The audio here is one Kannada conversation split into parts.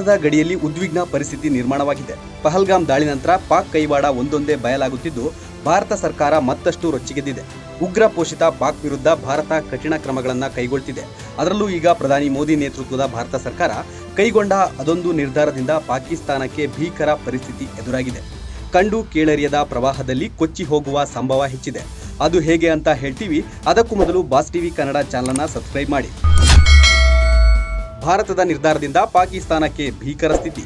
ಭಾರತದ ಗಡಿಯಲ್ಲಿ ಉದ್ವಿಗ್ನ ಪರಿಸ್ಥಿತಿ ನಿರ್ಮಾಣವಾಗಿದೆ. ಪಹಲ್ಗಾಮ್ ದಾಳಿ ನಂತರ ಪಾಕ್ ಕೈವಾಡ ಒಂದೊಂದೇ ಬಯಲಾಗುತ್ತಿದ್ದು ಭಾರತ ಸರ್ಕಾರ ಮತ್ತಷ್ಟು ರೊಚ್ಚಿಗೆದ್ದಿದೆ. ಉಗ್ರ ಪೋಷಿತ ಪಾಕ್ ವಿರುದ್ಧ ಭಾರತ ಕಠಿಣ ಕ್ರಮಗಳನ್ನು ಕೈಗೊಳ್ಳುತ್ತಿದೆ. ಅದರಲ್ಲೂ ಈಗ ಪ್ರಧಾನಿ ಮೋದಿ ನೇತೃತ್ವದ ಭಾರತ ಸರ್ಕಾರ ಕೈಗೊಂಡ ಅದೊಂದು ನಿರ್ಧಾರದಿಂದ ಪಾಕಿಸ್ತಾನಕ್ಕೆ ಭೀಕರ ಪರಿಸ್ಥಿತಿ ಎದುರಾಗಿದೆ. ಕಂಡು ಕೇಳರಿಯದ ಪ್ರವಾಹದಲ್ಲಿ ಕೊಚ್ಚಿ ಹೋಗುವ ಸಂಭವ ಹೆಚ್ಚಿದೆ. ಅದು ಹೇಗೆ ಅಂತ ಹೇಳ್ತೀವಿ. ಅದಕ್ಕೂ ಮೊದಲು ಬಾಸ್ ಟಿವಿ ಕನ್ನಡ ಚಾನಲ್ನ ಸಬ್ಸ್ಕ್ರೈಬ್ ಮಾಡಿ. ಭಾರತದ ನಿರ್ಧಾರದಿಂದ ಪಾಕಿಸ್ತಾನಕ್ಕೆ ಭೀಕರ ಸ್ಥಿತಿ.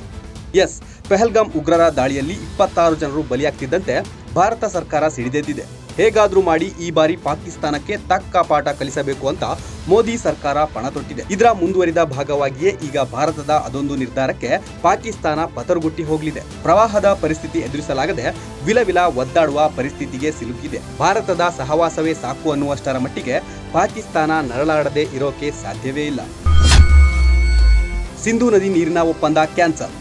ಪಹಲ್ಗಾಮ್ ಉಗ್ರರ ದಾಳಿಯಲ್ಲಿ 26 ಜನರು ಬಲಿಯಾಗ್ತಿದ್ದಂತೆ ಭಾರತ ಸರ್ಕಾರ ಸಿಡಿದೆದ್ದಿದೆ. ಹೇಗಾದ್ರೂ ಮಾಡಿ ಈ ಬಾರಿ ಪಾಕಿಸ್ತಾನಕ್ಕೆ ತಕ್ಕ ಪಾಠ ಕಲಿಸಬೇಕು ಅಂತ ಮೋದಿ ಸರ್ಕಾರ ಪಣ ತೊಟ್ಟಿದೆ. ಇದರ ಮುಂದುವರಿದ ಭಾಗವಾಗಿಯೇ ಈಗ ಭಾರತದ ಅದೊಂದು ನಿರ್ಧಾರಕ್ಕೆ ಪಾಕಿಸ್ತಾನ ಪತರುಗುಟ್ಟಿ ಹೋಗಲಿದೆ. ಪ್ರವಾಹದ ಪರಿಸ್ಥಿತಿ ಎದುರಿಸಲಾಗದೆ ವಿಲವಿಲ ಒದ್ದಾಡುವ ಪರಿಸ್ಥಿತಿಗೆ ಸಿಲುಕಿದೆ. ಭಾರತದ ಸಹವಾಸವೇ ಸಾಕು ಅನ್ನುವಷ್ಟರ ಮಟ್ಟಿಗೆ ಪಾಕಿಸ್ತಾನ ನರಳಾಡದೆ ಇರೋಕೆ ಸಾಧ್ಯವೇ ಇಲ್ಲ. ಸಿಂಧೂ ನದಿ ನೀರಿನ ಒಪ್ಪಂದ ಕ್ಯಾನ್ಸಲ್.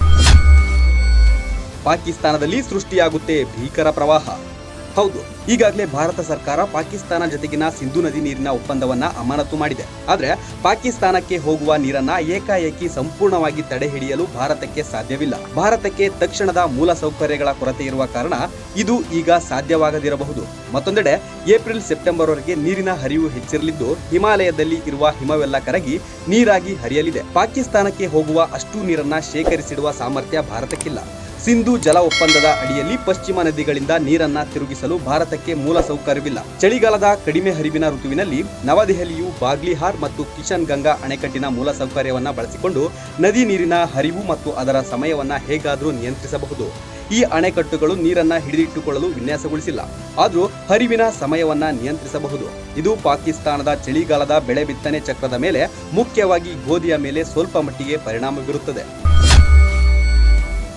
ಪಾಕಿಸ್ತಾನದಲ್ಲಿ ಸೃಷ್ಟಿಯಾಗುತ್ತೆ ಭೀಕರ ಪ್ರವಾಹ. ಹೌದು, ಈಗಾಗಲೇ ಭಾರತ ಸರ್ಕಾರ ಪಾಕಿಸ್ತಾನ ಜೊತೆಗಿನ ಸಿಂಧೂ ನದಿ ನೀರಿನ ಒಪ್ಪಂದವನ್ನ ಅಮಾನತು ಮಾಡಿದೆ. ಆದರೆ ಪಾಕಿಸ್ತಾನಕ್ಕೆ ಹೋಗುವ ನೀರನ್ನ ಏಕಾಏಕಿ ಸಂಪೂರ್ಣವಾಗಿ ತಡೆ ಹಿಡಿಯಲು ಭಾರತಕ್ಕೆ ಸಾಧ್ಯವಿಲ್ಲ. ಭಾರತಕ್ಕೆ ತಕ್ಷಣದ ಮೂಲ ಸೌಕರ್ಯಗಳ ಕೊರತೆ ಇರುವ ಕಾರಣ ಇದು ಈಗ ಸಾಧ್ಯವಾಗದಿರಬಹುದು. ಮತ್ತೊಂದೆಡೆ ಏಪ್ರಿಲ್ ಸೆಪ್ಟೆಂಬರ್ ವರೆಗೆ ನೀರಿನ ಹರಿವು ಹೆಚ್ಚಿರಲಿದ್ದು ಹಿಮಾಲಯದಲ್ಲಿ ಇರುವ ಹಿಮವೆಲ್ಲ ಕರಗಿ ನೀರಾಗಿ ಹರಿಯಲಿದೆ. ಪಾಕಿಸ್ತಾನಕ್ಕೆ ಹೋಗುವ ಅಷ್ಟು ನೀರನ್ನ ಶೇಖರಿಸಿಡುವ ಸಾಮರ್ಥ್ಯ ಭಾರತಕ್ಕಿಲ್ಲ. ಸಿಂಧೂ ಜಲ ಒಪ್ಪಂದದ ಅಡಿಯಲ್ಲಿ ಪಶ್ಚಿಮ ನದಿಗಳಿಂದ ನೀರನ್ನ ತಿರುಗಿಸಲು ಭಾರತಕ್ಕೆ ಮೂಲ ಸೌಕರ್ಯವಿಲ್ಲ. ಚಳಿಗಾಲದ ಕಡಿಮೆ ಹರಿವಿನ ಋತುವಿನಲ್ಲಿ ನವದೆಹಲಿಯು ಬಾಗ್ಲಿಹಾರ್ ಮತ್ತು ಕಿಶನ್ ಗಂಗಾ ಅಣೆಕಟ್ಟಿನ ಮೂಲ ಸೌಕರ್ಯವನ್ನ ಬಳಸಿಕೊಂಡು ನದಿ ನೀರಿನ ಹರಿವು ಮತ್ತು ಅದರ ಸಮಯವನ್ನ ಹೇಗಾದರೂ ನಿಯಂತ್ರಿಸಬಹುದು. ಈ ಅಣೆಕಟ್ಟುಗಳು ನೀರನ್ನ ಹಿಡಿದಿಟ್ಟುಕೊಳ್ಳಲು ವಿನ್ಯಾಸಗೊಳಿಸಿಲ್ಲ, ಆದರೂ ಹರಿವಿನ ಸಮಯವನ್ನ ನಿಯಂತ್ರಿಸಬಹುದು. ಇದು ಪಾಕಿಸ್ತಾನದ ಚಳಿಗಾಲದ ಬೆಳೆ ಬಿತ್ತನೆ ಚಕ್ರದ ಮೇಲೆ, ಮುಖ್ಯವಾಗಿ ಗೋಧಿಯ ಮೇಲೆ ಸ್ವಲ್ಪ ಮಟ್ಟಿಗೆ ಪರಿಣಾಮ ಬೀರುತ್ತದೆ.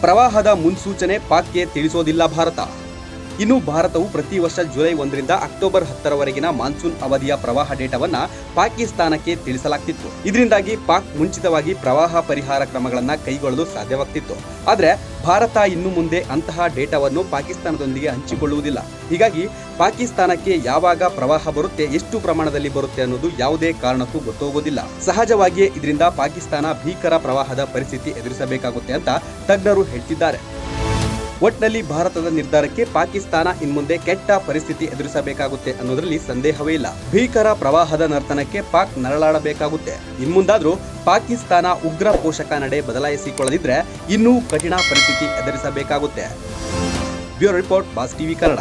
ಪ್ರವಾಹದ ಮುನ್ಸೂಚನೆ ಪಾಕ್ಗೆ ತಿಳಿಸೋದಿಲ್ಲ ಭಾರತ. ಇನ್ನು ಭಾರತವು ಪ್ರತಿ ವರ್ಷ ಜುಲೈ 1ರಿಂದ ಅಕ್ಟೋಬರ್ 10ರವರೆಗಿನ ಮಾನ್ಸೂನ್ ಅವಧಿಯ ಪ್ರವಾಹ ಡೇಟಾವನ್ನ ಪಾಕಿಸ್ತಾನಕ್ಕೆ ತಿಳಿಸಲಾಗ್ತಿತ್ತು. ಇದರಿಂದಾಗಿ ಪಾಕ್ ಮುಂಚಿತವಾಗಿ ಪ್ರವಾಹ ಪರಿಹಾರ ಕ್ರಮಗಳನ್ನು ಕೈಗೊಳ್ಳಲು ಸಾಧ್ಯವಾಗ್ತಿತ್ತು. ಆದರೆ ಭಾರತ ಇನ್ನು ಮುಂದೆ ಅಂತಹ ಡೇಟಾವನ್ನು ಪಾಕಿಸ್ತಾನದೊಂದಿಗೆ ಹಂಚಿಕೊಳ್ಳುವುದಿಲ್ಲ. ಹೀಗಾಗಿ ಪಾಕಿಸ್ತಾನಕ್ಕೆ ಯಾವಾಗ ಪ್ರವಾಹ ಬರುತ್ತೆ, ಎಷ್ಟು ಪ್ರಮಾಣದಲ್ಲಿ ಬರುತ್ತೆ ಅನ್ನೋದು ಯಾವುದೇ ಕಾರಣಕ್ಕೂ ಗೊತ್ತಾಗೋದಿಲ್ಲ. ಸಹಜವಾಗಿಯೇ ಇದರಿಂದ ಪಾಕಿಸ್ತಾನ ಭೀಕರ ಪ್ರವಾಹದ ಪರಿಸ್ಥಿತಿ ಎದುರಿಸಬೇಕಾಗುತ್ತೆ ಅಂತ ತಜ್ಞರು ಹೇಳ್ತಿದ್ದಾರೆ. ಒಟ್ನಲ್ಲಿ ಭಾರತದ ನಿರ್ಧಾರಕ್ಕೆ ಪಾಕಿಸ್ತಾನ ಇನ್ಮುಂದೆ ಕೆಟ್ಟ ಪರಿಸ್ಥಿತಿ ಎದುರಿಸಬೇಕಾಗುತ್ತೆ ಅನ್ನೋದ್ರಲ್ಲಿ ಸಂದೇಹವೇ ಇಲ್ಲ. ಭೀಕರ ಪ್ರವಾಹದ ನರ್ತನಕ್ಕೆ ಪಾಕ್ ನರಳಾಡಬೇಕಾಗುತ್ತೆ. ಇನ್ಮುಂದಾದ್ರೂ ಪಾಕಿಸ್ತಾನ ಉಗ್ರ ಪೋಷಕ ನಡೆ ಬದಲಾಯಿಸಿಕೊಳ್ಳದಿದ್ರೆ ಇನ್ನೂ ಕಠಿಣ ಪರಿಸ್ಥಿತಿ ಎದುರಿಸಬೇಕಾಗುತ್ತೆ. Bureau report, Boss TV Kannada.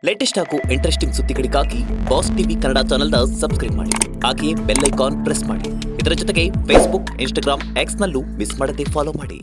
Latest ಹಾಗೂ ಇಂಟ್ರೆಸ್ಟಿಂಗ್ ಸುದ್ದಿಗಳಿಗಾಗಿ ಬಾಸ್ ಟಿವಿ ಕನ್ನಡ ಚಾನೆಲ್ನ ಸಬ್ಸ್ಕ್ರೈಬ್ ಮಾಡಿ. ಹಾಗೆಯೇ ಬೆಲ್ ಐಕಾನ್ ಪ್ರೆಸ್ ಮಾಡಿ. ಇದರ ಜೊತೆಗೆ ಫೇಸ್ಬುಕ್, ಇನ್ಸ್ಟಾಗ್ರಾಮ್, ಎಕ್ಸ್ನಲ್ಲೂ ಮಿಸ್ ಮಾಡದೆ ಫಾಲೋ ಮಾಡಿ.